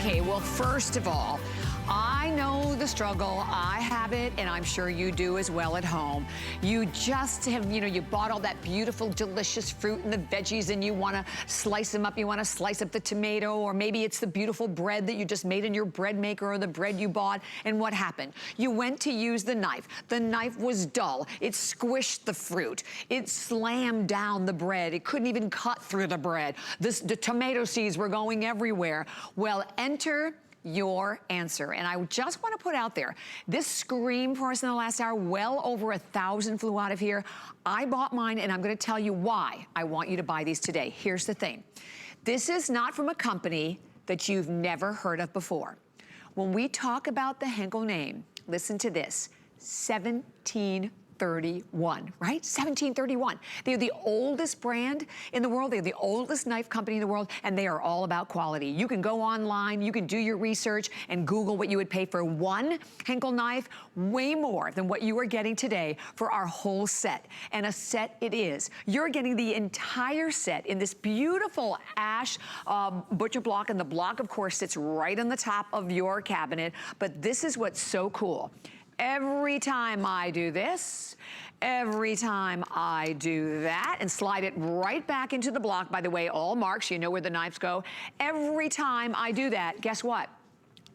Okay, well, first of all, I know the struggle. I have it, and I'm sure you do as well at home. You just have, you bought all that beautiful, delicious fruit and the veggies, and you want to slice them up. You want to slice up the tomato, or maybe it's the beautiful bread that you just made in your bread maker, or the bread you bought. And what happened? You went to use the knife. The knife was dull. It squished the fruit. It slammed down the bread. It couldn't even cut through the bread. The tomato seeds were going everywhere. Well, enter your answer. And I just want to put out there, this screamed for us in the last hour. Well over 1,000 flew out of here. I bought mine, and I'm going to tell you why I want you to buy these today. Here's the thing. This is not from a company that you've never heard of before. When we talk about the Henckels name, listen to this, 1731, right? 1731. They're the oldest brand in the world. They're the oldest knife company in the world, and they are all about quality. You can go online, you can do your research and Google what you would pay for one Henckels knife, way more than what you are getting today for our whole set. And a set it is. You're getting the entire set in this beautiful ash butcher block, and the block, of course, sits right on the top of your cabinet. But this is what's so cool. Every time I do this, every time I do that, and slide it right back into the block, by the way, all marks, you know where the knives go. Every time I do that, guess what?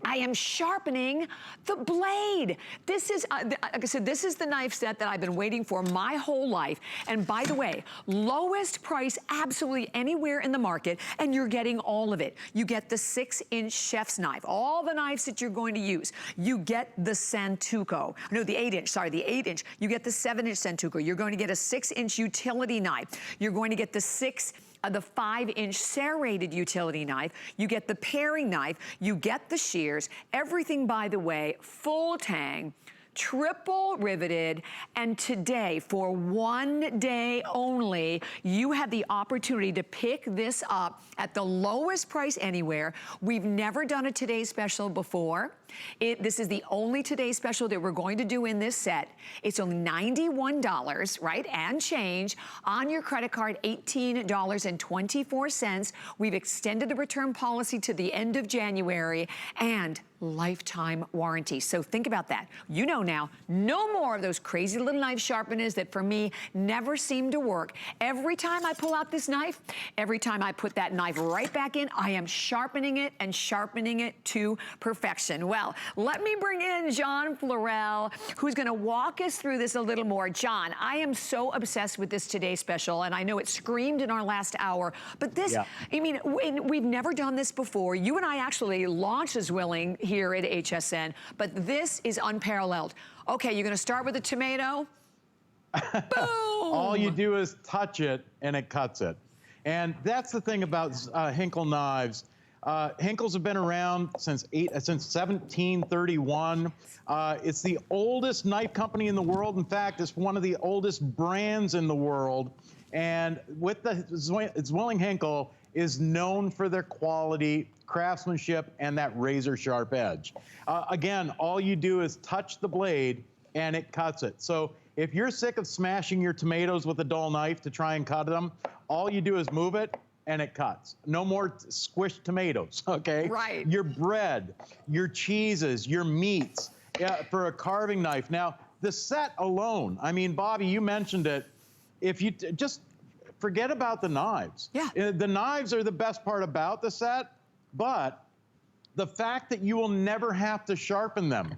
I am sharpening the blade. This is, like I said, this is the knife set that I've been waiting for my whole life. And by the way, lowest price absolutely anywhere in the market, and you're getting all of it. You get the 6-inch chef's knife, all the knives that you're going to use. You get the Santoku, no, the 8-inch, sorry, the 8-inch. You get the 7-inch Santoku. You're going to get a 6-inch utility knife. You're going to get the 5-inch serrated utility knife. You get the paring knife. You get the shears. Everything, by the way, full tang, triple riveted, and today, for one day only, you have the opportunity to pick this up at the lowest price anywhere. We've never done a Today Special before. This is the only Today Special that we're going to do in this set. It's only $91, right, and change. On your credit card, $18.24. We've extended the return policy to the end of January, and lifetime warranty. So think about that. You know now, no more of those crazy little knife sharpeners that for me never seem to work. Every time I pull out this knife, every time I put that knife right back in, I am sharpening it and sharpening it to perfection. Well, let me bring in John Florell, who's gonna walk us through this a little more. John, I am so obsessed with this Today Special, and I know it screamed in our last hour, but this, yeah. I mean, we've never done this before. You and I actually launched Zwilling here at HSN, but this is unparalleled. Okay, you're gonna start with the tomato. Boom! All you do is touch it and it cuts it. And that's the thing about Henckels knives. Henckels have been around since 1731. It's the oldest knife company in the world. In fact, it's one of the oldest brands in the world. And with the Zwilling Henckels is known for their quality, craftsmanship, and that razor sharp edge. Again, all you do is touch the blade and it cuts it. So if you're sick of smashing your tomatoes with a dull knife to try and cut them, all you do is move it and it cuts. No more squished tomatoes, okay? Right. Your bread, your cheeses, your meats, for a carving knife. Now, the set alone, I mean, Bobby, you mentioned it. If you just forget about the knives. Yeah. The knives are the best part about the set, but the fact that you will never have to sharpen them.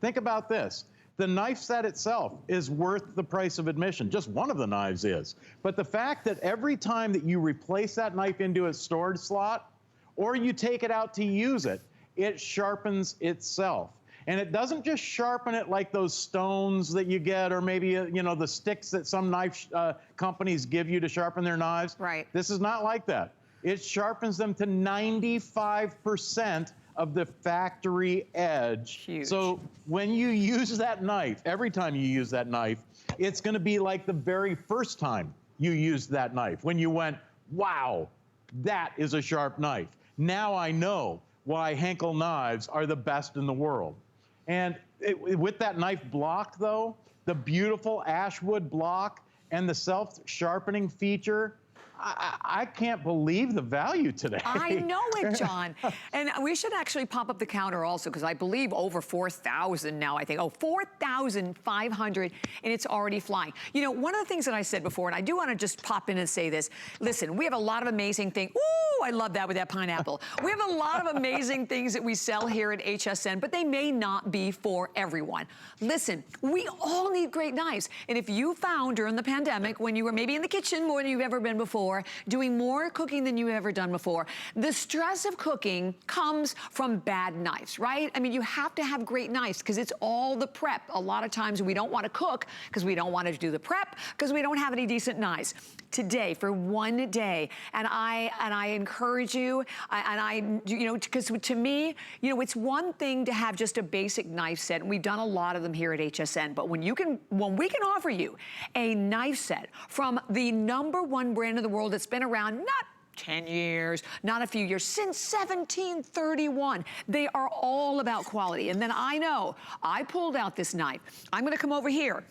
Think about this. The knife set itself is worth the price of admission. Just one of the knives is. But the fact that every time that you replace that knife into a storage slot, or you take it out to use it, it sharpens itself. And it doesn't just sharpen it like those stones that you get, or maybe, you know, the sticks that some knife companies give you to sharpen their knives. Right. This is not like that. It sharpens them to 95% of the factory edge. Huge. So when you use that knife, every time you use that knife, it's gonna be like the very first time you used that knife, when you went, wow, that is a sharp knife. Now I know why Henckels knives are the best in the world. And with that knife block, though, the beautiful ashwood block and the self-sharpening feature, I can't believe the value today. I know it, John. And we should actually pop up the counter also, because I believe over 4,000 now, I think. Oh, 4,500, and it's already flying. You know, one of the things that I said before, and I do want to just pop in and say this. Listen, we have a lot of amazing things. Ooh, I love that with that pineapple. We have a lot of amazing things that we sell here at HSN, but they may not be for everyone. Listen, we all need great knives. And if you found during the pandemic, when you were maybe in the kitchen more than you've ever been before, doing more cooking than you've ever done before, the stress of cooking comes from bad knives, right? I mean, you have to have great knives because it's all the prep. A lot of times we don't want to cook because we don't want to do the prep because we don't have any decent knives. Today, for one day, and I encourage you, you know, because to me, you know, it's one thing to have just a basic knife set, and we've done a lot of them here at HSN, but when we can offer you a knife set from the #1 brand in the world that's been around, not 10 years, not a few years, since 1731. They are all about quality. And then I know, I pulled out this knife. I'm gonna come over here.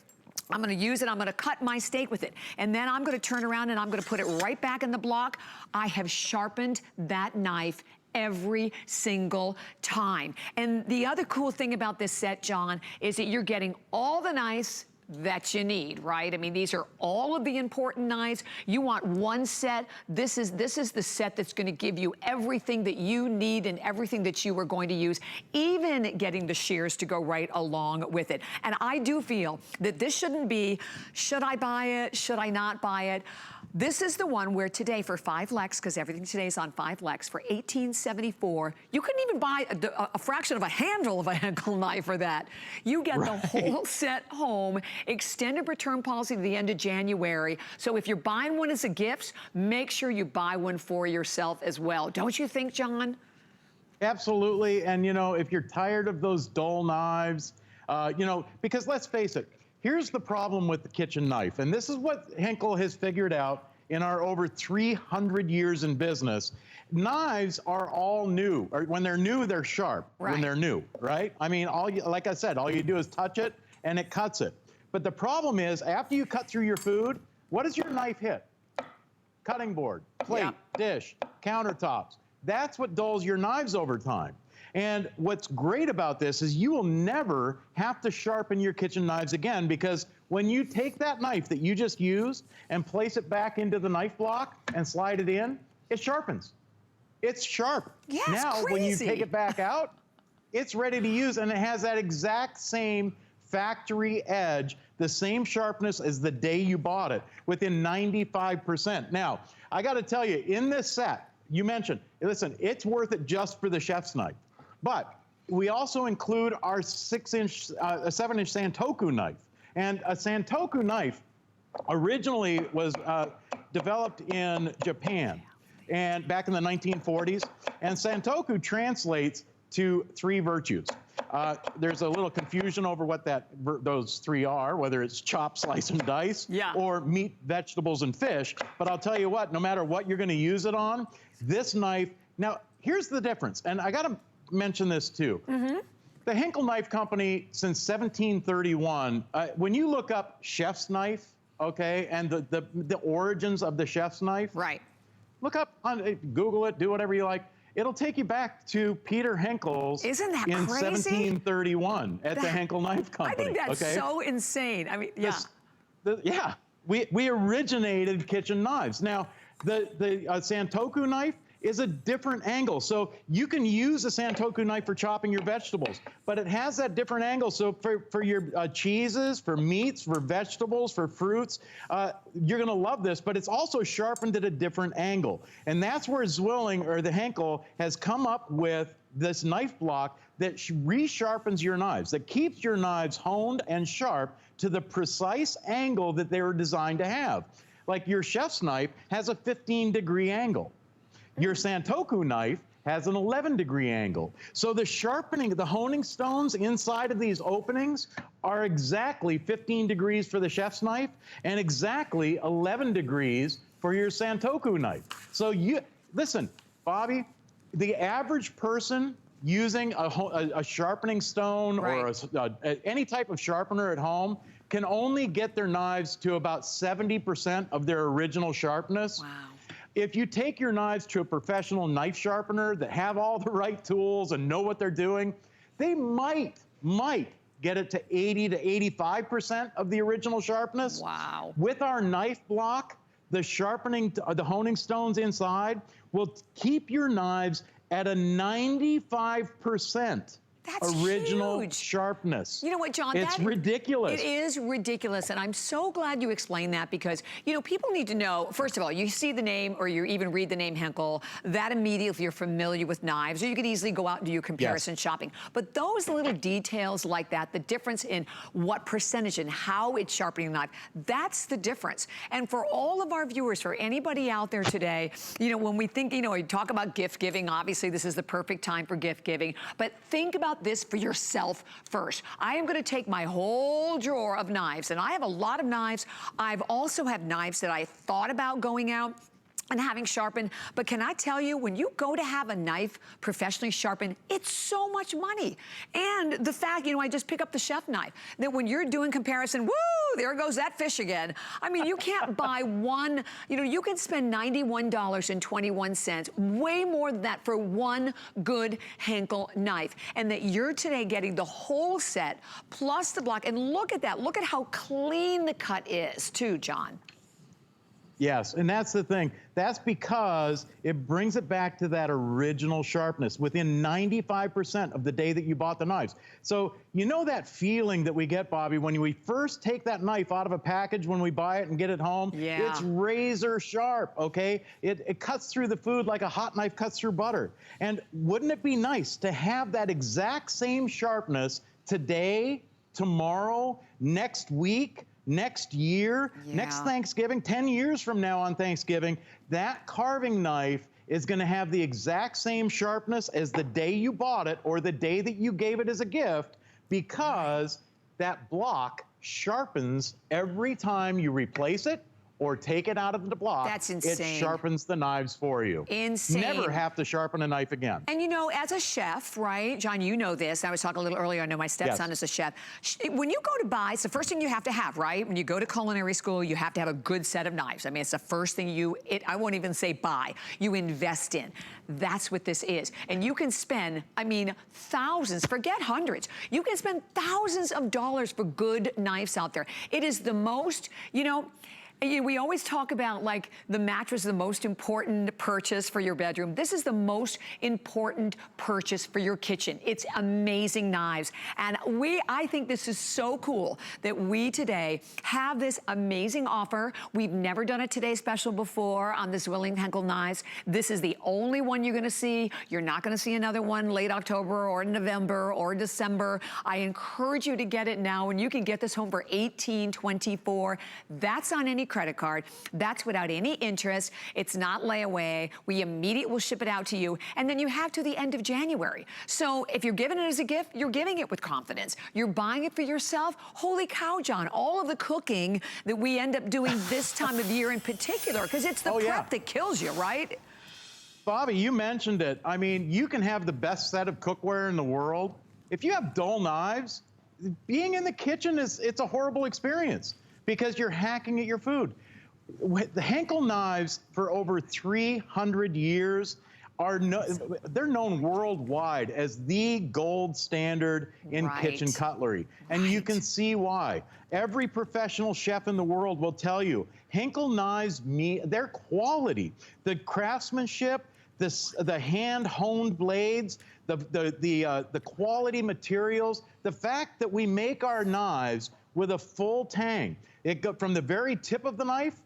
I'm gonna use it, I'm gonna cut my steak with it. And then I'm gonna turn around and I'm gonna put it right back in the block. I have sharpened that knife every single time. And the other cool thing about this set, John, is that you're getting all the knives that you need, right? I mean, these are all of the important knives. You want one set. This is the set that's gonna give you everything that you need and everything that you are going to use, even getting the shears to go right along with it. And I do feel that this shouldn't be, should I buy it? Should I not buy it? This is the one where today for 5 Lex, because everything today is on 5 Lex, for $18.74, you couldn't even buy a fraction of a handle of a Henckels knife for that. You get the whole set home, extended return policy to the end of January. So if you're buying one as a gift, make sure you buy one for yourself as well. Don't you think, John? Absolutely, and you know, if you're tired of those dull knives, you know, because let's face it, here's the problem with the kitchen knife, and this is what Henckels has figured out in our over 300 years in business. Knives are all new. Or when they're new, they're sharp. Right. When they're new, right? I mean, like I said, all you do is touch it and it cuts it. But the problem is, after you cut through your food, what does your knife hit? Cutting board, plate, dish, countertops. That's what dulls your knives over time. And what's great about this is you will never have to sharpen your kitchen knives again, because when you take that knife that you just used and place it back into the knife block and slide it in, it sharpens. It's sharp. Yeah, now, it's when you crazy. take it back out, it's ready to use, and it has that exact same factory edge, the same sharpness as the day you bought it, within 95%. Now, I gotta tell you, in this set, you mentioned, listen, it's worth it just for the chef's knife. But we also include our 7-inch Santoku knife. And a Santoku knife originally was developed in Japan, and back in the 1940s. And Santoku translates to 3 virtues. There's a little confusion over what those 3 are, whether it's chop, slice, and dice, or meat, vegetables, and fish. But I'll tell you what, no matter what you're gonna use it on, this knife, now here's the difference, and I gotta mention this too. The Henckels Knife Company, since 1731, when you look up chef's knife, okay, and the origins of the chef's knife, right? Look up, Google it, do whatever you like. It'll take you back to Peter Henckels Isn't that in crazy? 1731 at the Henckels Knife Company. I think that's so insane. I mean, we originated kitchen knives. Now, the Santoku knife is a different angle. So you can use a Santoku knife for chopping your vegetables, but it has that different angle. So for your cheeses, for meats, for vegetables, for fruits, you're gonna love this, but it's also sharpened at a different angle. And that's where Zwilling, or the Henckels, has come up with this knife block that resharpens your knives, that keeps your knives honed and sharp to the precise angle that they were designed to have. Like your chef's knife has a 15-degree angle. Your Santoku knife has an 11-degree angle. So the sharpening, the honing stones inside of these openings are exactly 15 degrees for the chef's knife and exactly 11 degrees for your Santoku knife. So listen, Bobby, the average person using a sharpening stone or any type of sharpener at home can only get their knives to about 70% of their original sharpness. Wow. if you take your knives to a professional knife sharpener that have all the right tools and know what they're doing, they might get it to 80 to 85% of the original sharpness. Wow. With our knife block, the sharpening, the honing stones inside will keep your knives at a 95% original huge. Sharpness. You know what, John? It's ridiculous. It is ridiculous, and I'm so glad you explained that because, you know, people need to know, first of all, you see the name or you even read the name Henkel, that immediately, if you're familiar with knives, or you could easily go out and do your comparison shopping. But those little details like that, the difference in what percentage and how it's sharpening the knife, that's the difference. And for all of our viewers, for anybody out there today, you know, when we think, you know, we talk about gift giving, obviously this is the perfect time for gift giving, but think about this for yourself first. I am gonna take my whole drawer of knives, and I have a lot of knives. I've also have knives that I thought about going out and having sharpened, but can I tell you, when you go to have a knife professionally sharpened, it's so much money. And the fact, you know, I just pick up the chef knife, that when you're doing comparison, woo, there goes that fish again. I mean, you can't buy one, you know, you can spend $91.21, way more than that for one good Henkel knife. And that you're today getting the whole set, plus the block, and look at that, look at how clean the cut is too, John. Yes, and that's the thing. That's because it brings it back to that original sharpness within 95% of the day that you bought the knives. So you know that feeling that we get, Bobby, when we first take that knife out of a package when we buy it and get it home? Yeah. It's razor sharp, okay? It cuts through the food like a hot knife cuts through butter. And wouldn't it be nice to have that exact same sharpness today, tomorrow, next week, next year, next Thanksgiving, 10 years from now on Thanksgiving, that carving knife is gonna have the exact same sharpness as the day you bought it or the day that you gave it as a gift, because that block sharpens every time you replace it or take it out of the block. That's insane. It sharpens the knives for you. Insane. Never have to sharpen a knife again. And you know, as a chef, right, John, you know this. I was talking a little earlier, I know my stepson is a chef. When you go to buy, it's the first thing you have to have, right? When you go to culinary school, you have to have a good set of knives. I mean, it's the first thing I won't even say buy, you invest in. That's what this is. And you can spend, I mean, thousands, forget hundreds. You can spend thousands of dollars for good knives out there. It is the most, you know, we always talk about like the mattress is the most important purchase for your bedroom. This is the most important purchase for your kitchen. It's amazing knives. And I think this is so cool that we today have this amazing offer. We've never done a Today Special before on the Zwilling Henkel knives. This is the only one you're gonna see. You're not gonna see another one late October or November or December. I encourage you to get it now, and you can get this home for $18.24. That's on any credit card. That's without any interest. It's not layaway. We immediately will ship it out to you, and then you have to the end of January. So if you're giving it as a gift, you're giving it with confidence. You're buying it for yourself. Holy cow, John, all of the cooking that we end up doing this time of year in particular, because it's the prep that kills you, right? Bobby, you mentioned it. I mean, you can have the best set of cookware in the world. If you have dull knives, being in the kitchen it's a horrible experience, because you're hacking at your food. The Henkel knives for over 300 years they're known worldwide as the gold standard in kitchen cutlery. And you can see why. Every professional chef in the world will tell you, Henkel knives, their quality, the craftsmanship, the hand-honed blades, the quality materials, the fact that we make our knives with a full tang. It goes from the very tip of the knife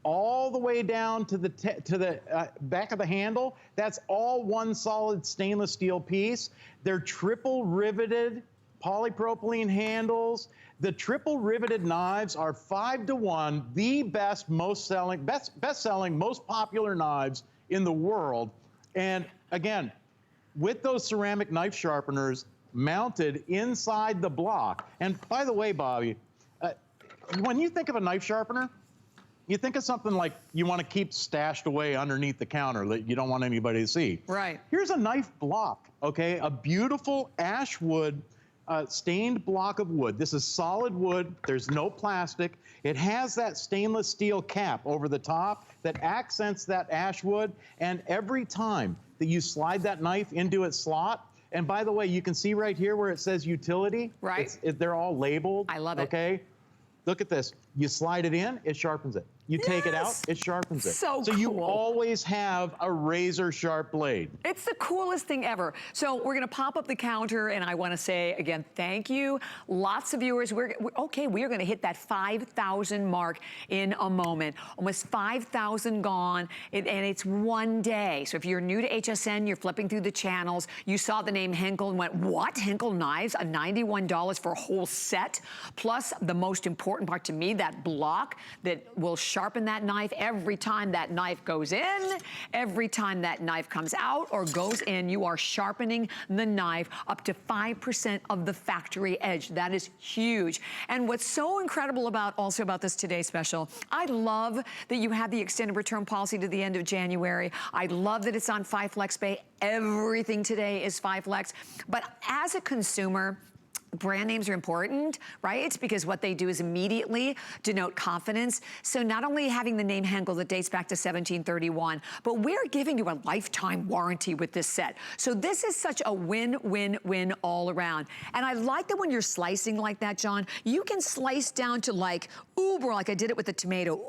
all the way down to the back of the handle. That's all one solid stainless steel piece. They're triple riveted polypropylene handles. The triple riveted knives are 5-to-1, the best selling, most popular knives in the world. And again, with those ceramic knife sharpeners mounted inside the block. And by the way, Bobby, when you think of a knife sharpener, you think of something like you want to keep stashed away underneath the counter that you don't want anybody to see. Right. Here's a knife block, okay? A beautiful ash wood stained block of wood. This is solid wood. There's no plastic. It has that stainless steel cap over the top that accents that ash wood. And every time that you slide that knife into its slot, and by the way, you can see right here where it says utility. Right. They're all labeled. I love it. Okay. Look at this. You slide it in, it sharpens it. You take it out, it sharpens it. So So cool. you always have a razor sharp blade. It's the coolest thing ever. So we're gonna pop up the counter, and I wanna say again, thank you. Lots of viewers, we are gonna hit that 5,000 mark in a moment. Almost 5,000 gone, and it's one day. So if you're new to HSN, you're flipping through the channels, you saw the name Henckels and went, what? Henckels knives, $91 for a whole set? Plus, the most important part to me, that block that will sharpen that knife every time that knife goes in, every time that knife comes out or goes in, you are sharpening the knife up to 5% of the factory edge. That is huge. And what's so incredible also about this Today Special, I love that you have the extended return policy to the end of January. I love that it's on 5 Flex Pay. Everything today is 5 Flex. But as a consumer, brand names are important, right? Because what they do is immediately denote confidence. So not only having the name Henckels that dates back to 1731, but we're giving you a lifetime warranty with this set. So this is such a win-win-win all around. And I like that when you're slicing like that, John, you can slice down to like like I did it with the tomato,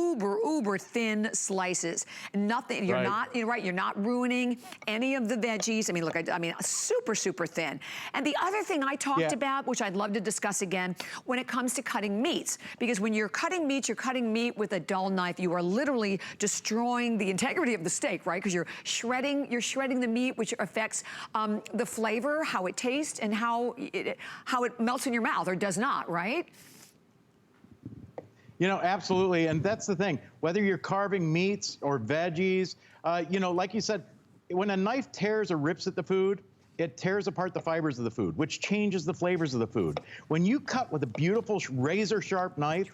uber thin slices. Nothing, you're not, you're not ruining any of the veggies. I mean, look, I mean, super thin. And the other thing I talked about, which I'd love to discuss again, when it comes to cutting meats, because when you're cutting meat with a dull knife, you are literally destroying the integrity of the steak, right? Because you're shredding the meat, which affects the flavor, how it tastes, and how it melts in your mouth or does not, right? You know, absolutely, and that's the thing. Whether you're carving meats or veggies, you know, like you said, when a knife tears or rips at the food, it tears apart the fibers of the food, which changes the flavors of the food. When you cut with a beautiful razor-sharp knife,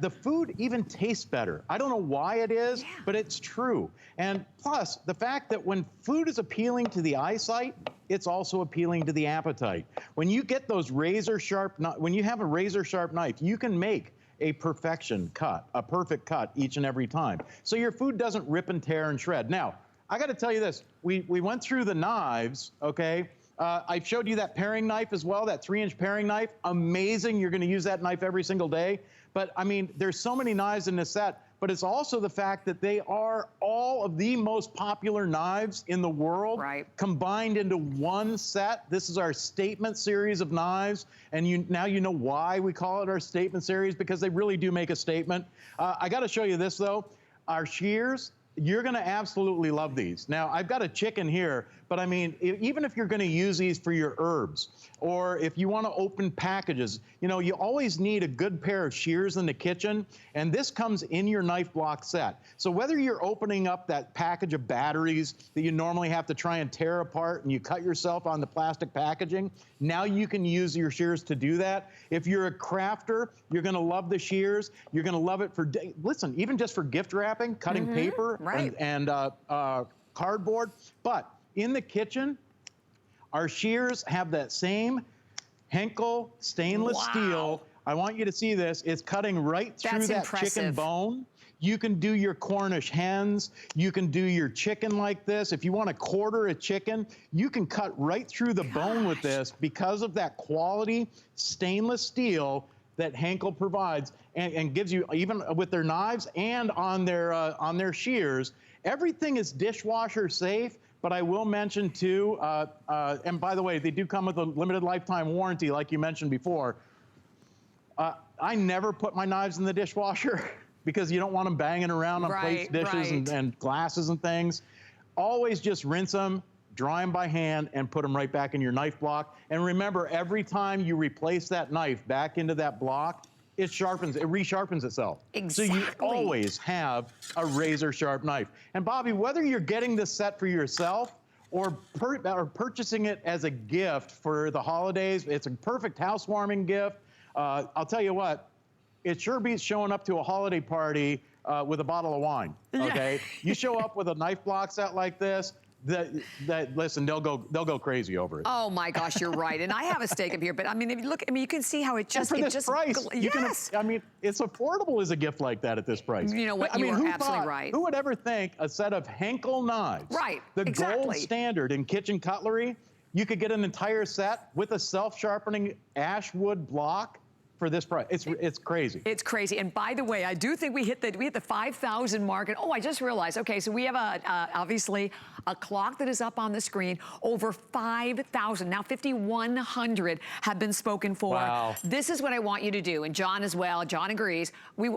the food even tastes better. I don't know why it is, but it's true. And plus, the fact that when food is appealing to the eyesight, it's also appealing to the appetite. When you get those razor-sharp, when you have a razor-sharp knife, you can make a perfection cut, a perfect cut each and every time. So your food doesn't rip and tear and shred. Now, I got to tell you this, we went through the knives, okay? I showed you that paring knife as well, that 3-inch paring knife. Amazing, you're gonna use that knife every single day. But I mean, there's so many knives in this set, but it's also the fact that they are all of the most popular knives in the world combined into one set. This is our statement series of knives, and now you know why we call it our statement series, because they really do make a statement. I gotta show you this though, our shears. You're gonna absolutely love these. Now, I've got a chicken here, but I mean, even if you're gonna use these for your herbs, or if you wanna open packages, you know, you always need a good pair of shears in the kitchen, and this comes in your knife block set. So whether you're opening up that package of batteries that you normally have to try and tear apart and you cut yourself on the plastic packaging, now you can use your shears to do that. If you're a crafter, you're gonna love the shears. You're gonna love it for, listen, even just for gift wrapping, cutting paper, and cardboard. But in the kitchen, our shears have that same Henckels stainless steel. I want you to see this. It's cutting right through that chicken bone. You can do your Cornish hens. You can do your chicken like this. If you want to quarter a chicken, you can cut right through the bone with this because of that quality stainless steel that Henckels provides and gives you, even with their knives and on their shears. Everything is dishwasher safe, but I will mention too, and by the way, they do come with a limited lifetime warranty, like you mentioned before. I never put my knives in the dishwasher because you don't want them banging around on plates, dishes, and glasses and things. Always just rinse them, dry them by hand, and put them right back in your knife block. And remember, every time you replace that knife back into that block, it resharpens itself. So you always have a razor sharp knife. And Bobby, whether you're getting this set for yourself or purchasing it as a gift for the holidays, it's a perfect housewarming gift. I'll tell you what, it sure beats showing up to a holiday party with a bottle of wine, okay? You show up with a knife block set like this, listen, they'll go crazy over it. Oh my gosh, you're right. And I have a steak up here, but I mean, if you look, I mean, you can see how it just, and for this price, yes. I mean, it's affordable as a gift like that at this price. You know what? I mean, you are absolutely right. Who would ever think a set of Henckels knives, the gold standard in kitchen cutlery, you could get an entire set with a self-sharpening ash wood block for this price? It's crazy. It's crazy. And by the way, I do think we hit the 5,000 mark. And oh, I just realized. Okay, so we have obviously a clock that is up on the screen. Over 5,000, now 5,100 have been spoken for. Wow. This is what I want you to do, and John as well. John agrees.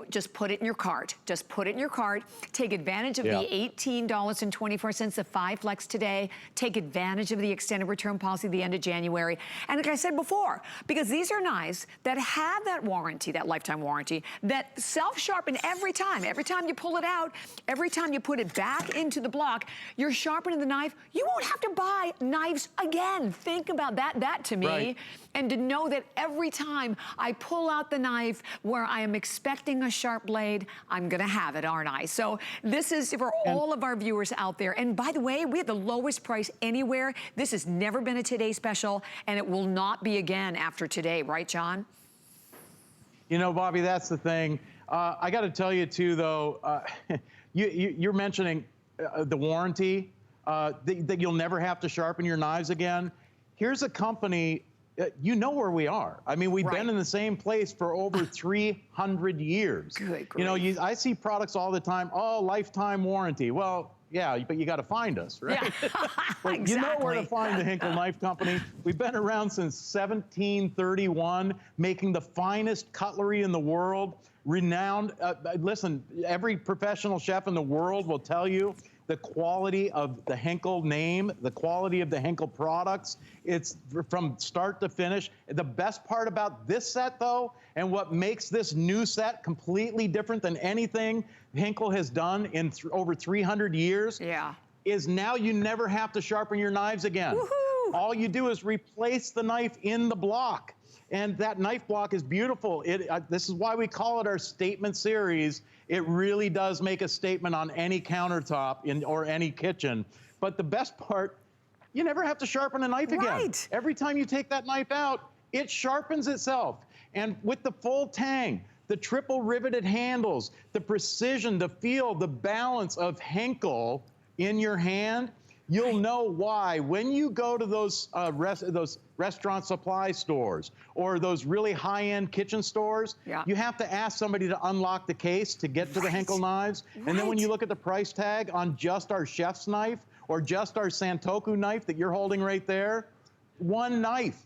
Just put it in your cart. Just put it in your cart. Take advantage of the $18.24, the 5 flex today. Take advantage of the extended return policy at the end of January. And like I said before, because these are knives that have that warranty, that lifetime warranty, that self-sharpen every time. Every time you pull it out, every time you put it back into the block, you're sharpening the knife. You won't have to buy knives again. Think about that. That to me. Right. And to know that every time I pull out the knife where I am expecting a sharp blade, I'm gonna have it, aren't I? So this is for all of our viewers out there. And by the way, we have the lowest price anywhere. This has never been a Today special, and it will not be again after today, right, John? You know, Bobby, that's the thing. I got to tell you, too, though, you're mentioning the warranty, that you'll never have to sharpen your knives again. Here's a company, you know where we are. I mean, we've been in the same place for over 300 years. Good grief. You know, I see products all the time, oh, lifetime warranty. Well, yeah, but you got to find us, right? Yeah. But exactly. You know where to find the Henckels Knife Company. We've been around since 1731, making the finest cutlery in the world. Renowned, listen, every professional chef in the world will tell you the quality of the Henckels name, the quality of the Henckels products. It's from start to finish. The best part about this set, though, and what makes this new set completely different than anything Henckels has done in over 300 years, is now you never have to sharpen your knives again. Woohoo! All you do is replace the knife in the block. And that knife block is beautiful. This is why we call it our statement series. It really does make a statement on any countertop or any kitchen. But the best part, you never have to sharpen a knife again. Every time you take that knife out, it sharpens itself. And with the full tang, the triple riveted handles, the precision, the feel, the balance of Henckels in your hand, you'll know why when you go to those restaurant supply stores or those really high-end kitchen stores, you have to ask somebody to unlock the case to get to the Henckels knives. And then when you look at the price tag on just our chef's knife or just our Santoku knife that you're holding right there, one knife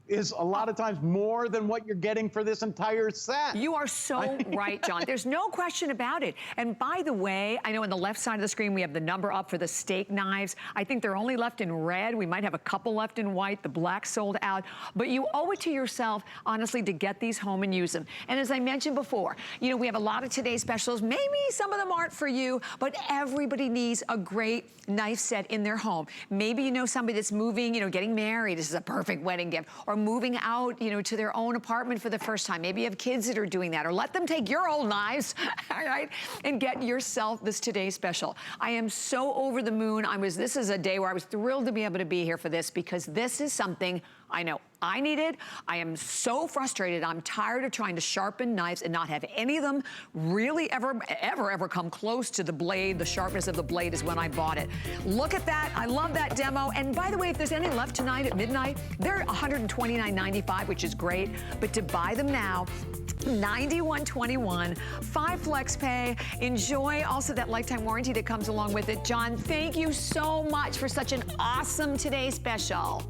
is a lot of times more than what you're getting for this entire set. You are so right, John. There's no question about it. And by the way, I know on the left side of the screen, we have the number up for the steak knives. I think they're only left in red. We might have a couple left in white. The black sold out. But you owe it to yourself, honestly, to get these home and use them. And as I mentioned before, you know, we have a lot of today's specials. Maybe some of them aren't for you, but everybody needs a great knife set in their home. Maybe you know somebody that's moving, you know, getting married. This is a perfect wedding gift. Or moving out, you know, to their own apartment for the first time. Maybe you have kids that are doing that, or let them take your old knives, all right, and get yourself this Today special. I am so over the moon. This is a day where I was thrilled to be able to be here for this, because this is something I know I needed. I am so frustrated. I'm tired of trying to sharpen knives and not have any of them really ever come close to the blade. The sharpness of the blade is when I bought it. Look at that. I love that demo. And by the way, if there's any left tonight at midnight, they're $129.95, which is great. But to buy them now, $91.21, 5 flex pay. Enjoy also that lifetime warranty that comes along with it. John, thank you so much for such an awesome Today special.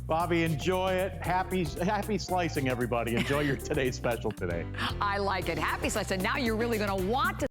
Bobby, enjoy it. Happy slicing, everybody. Enjoy your Today special today. I like it. Happy slicing. Now you're really going to want to